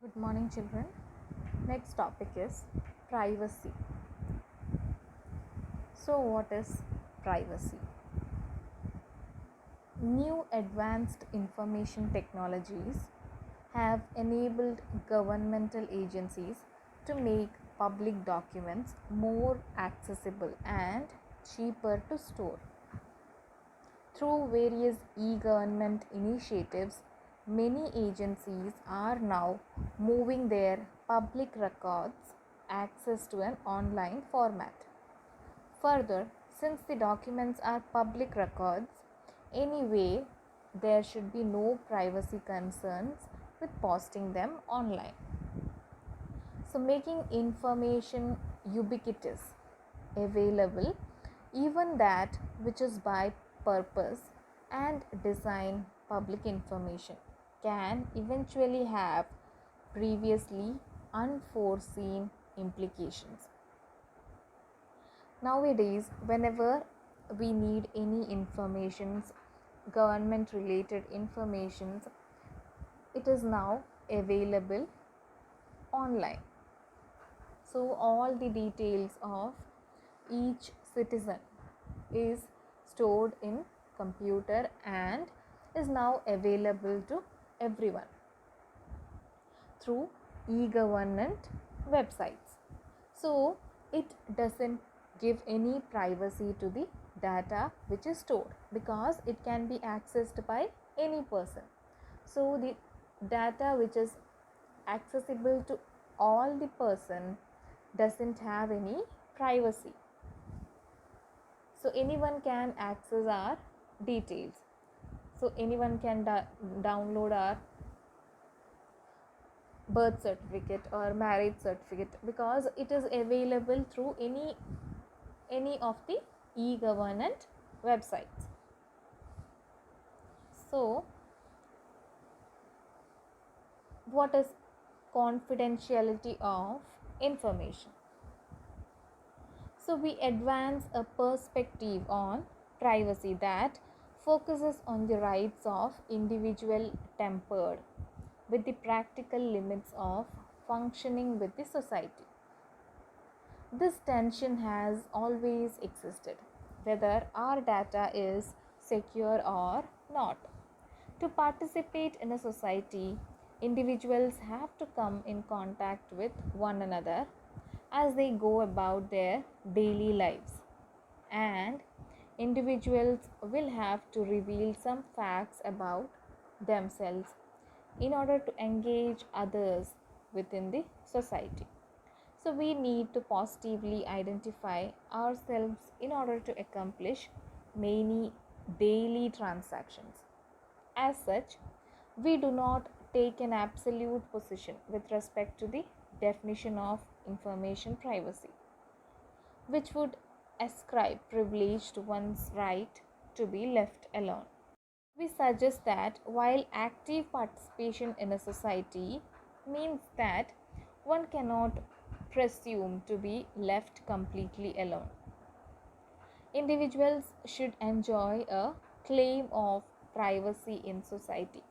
Good morning, children. Next topic is privacy. So, what is privacy? New advanced information technologies have enabled governmental agencies to make public documents more accessible and cheaper to store. Through various e-government initiatives, many agencies are now moving their public records access to an online format. Further, since the documents are public records, anyway, there should be no privacy concerns with posting them online. So, making information ubiquitous, available, even that which is by purpose and design public information can eventually have previously unforeseen implications. Nowadays, whenever we need any informations, government related informations, it is now available online. So all the details of each citizen is stored in computer and is now available to everyone through e-government websites. So it doesn't give any privacy to the data which is stored because it can be accessed by any person. So the data which is accessible to all the person doesn't have any privacy. So anyone can access our details. So anyone can download our birth certificate or marriage certificate because it is available through any of the e-government websites. So what is confidentiality of information? So we advance a perspective on privacy that focuses on the rights of individual tempered with the practical limits of functioning with the society. This tension has always existed, whether our data is secure or not. To participate in a society, individuals have to come in contact with one another as they go about their daily lives, and individuals will have to reveal some facts about themselves in order to engage others within the society. So, we need to positively identify ourselves in order to accomplish many daily transactions. As such, we do not take an absolute position with respect to the definition of information privacy, which would ascribe privilege to one's right to be left alone. We suggest that while active participation in a society means that one cannot presume to be left completely alone, individuals should enjoy a claim of privacy in society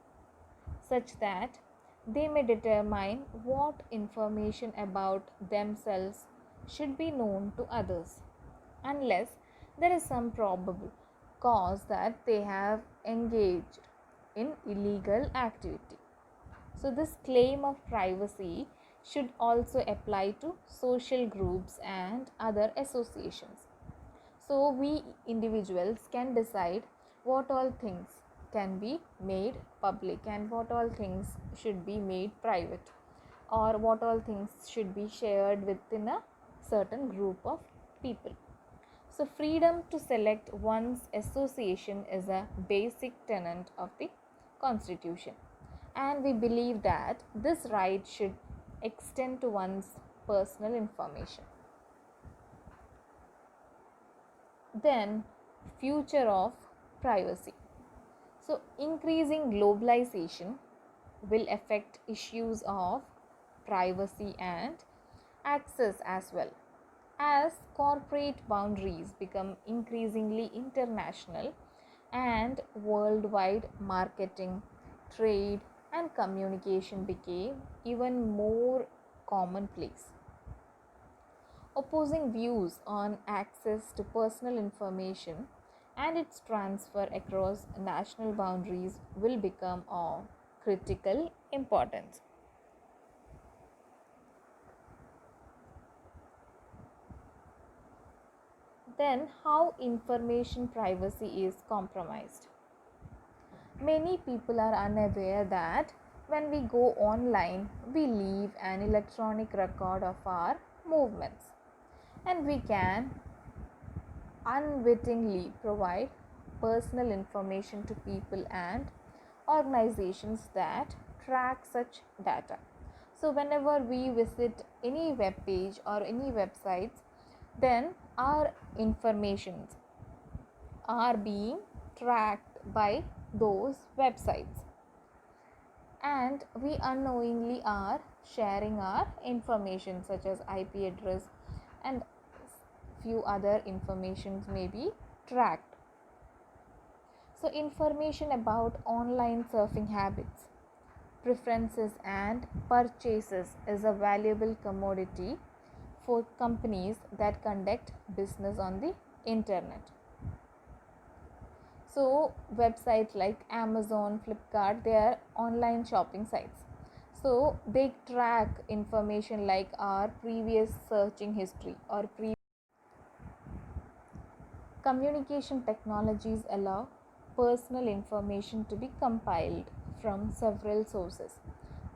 such that they may determine what information about themselves should be known to others, unless there is some probable cause that they have engaged in illegal activity. So, this claim of privacy should also apply to social groups and other associations. So, we individuals can decide what all things can be made public and what all things should be made private, or what all things should be shared within a certain group of people. So, freedom to select one's association is a basic tenet of the Constitution, and we believe that this right should extend to one's personal information. Then, future of privacy. So, increasing globalization will affect issues of privacy and access as well. As corporate boundaries become increasingly international and worldwide marketing, trade, and communication became even more commonplace. Opposing views on access to personal information and its transfer across national boundaries will become of critical importance. Then, how information privacy is compromised. Many people are unaware that when we go online, we leave an electronic record of our movements, and we can unwittingly provide personal information to people and organizations that track such data. So, whenever we visit any web page or any websites, then our informations are being tracked by those websites, and we unknowingly are sharing our information such as IP address and few other informations may be tracked. So, information about online surfing habits, preferences, and purchases is a valuable commodity for companies that conduct business on the internet. So, websites like Amazon, Flipkart, they are online shopping sites. So, they track information like our previous searching history or communication technologies allow personal information to be compiled from several sources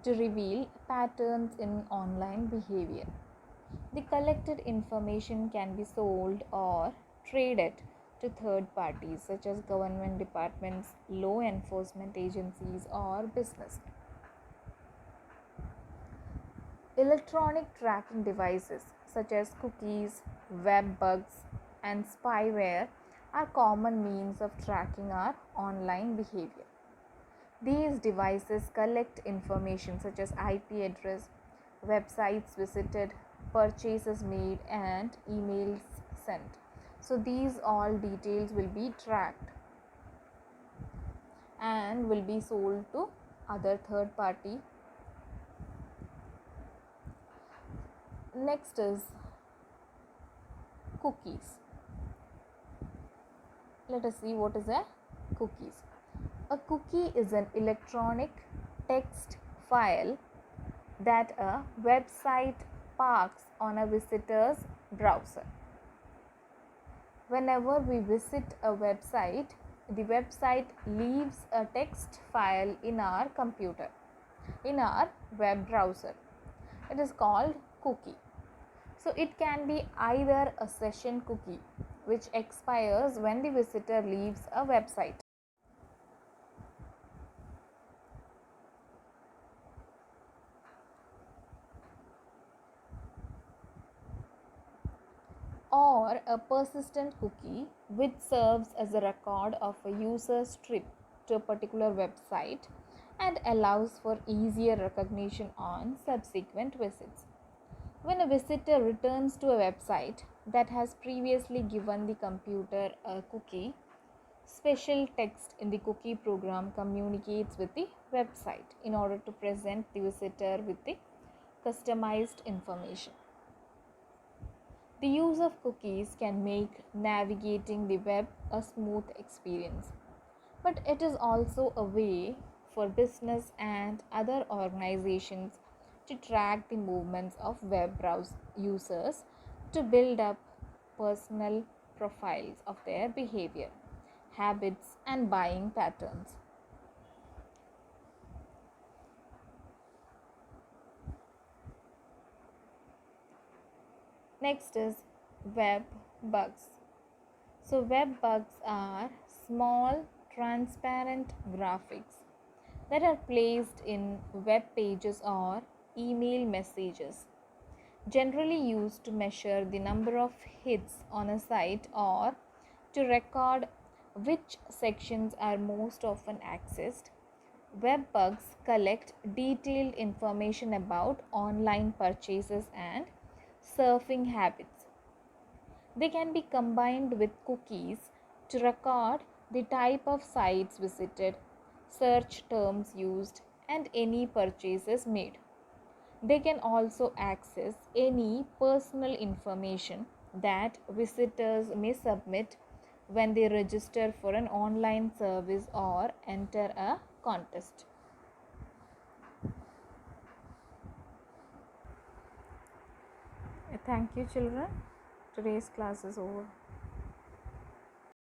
to reveal patterns in online behavior. The collected information can be sold or traded to third parties such as government departments, law enforcement agencies, or business. Electronic tracking devices such as cookies, web bugs, and spyware are common means of tracking our online behavior. These devices collect information such as IP address, websites visited, purchases made, and emails sent. So, these all details will be tracked and will be sold to other third party. Next is cookies. Let us see what is a cookies. A cookie is an electronic text file that a website parks on a visitor's browser. Whenever we visit a website, the website leaves a text file in our computer, in our web browser. It is called cookie. So, it can be either a session cookie, which expires when the visitor leaves a website, or a persistent cookie, which serves as a record of a user's trip to a particular website and allows for easier recognition on subsequent visits. When a visitor returns to a website that has previously given the computer a cookie, special text in the cookie program communicates with the website in order to present the visitor with the customized information. The use of cookies can make navigating the web a smooth experience, but it is also a way for business and other organizations to track the movements of web browser users to build up personal profiles of their behavior, habits, and buying patterns. Next is web bugs. So, web bugs are small, transparent graphics that are placed in web pages or email messages, generally used to measure the number of hits on a site or to record which sections are most often accessed. Web bugs collect detailed information about online purchases and surfing habits. They can be combined with cookies to record the type of sites visited, search terms used, and any purchases made. They can also access any personal information that visitors may submit when they register for an online service or enter a contest. Thank you, children. Today's class is over.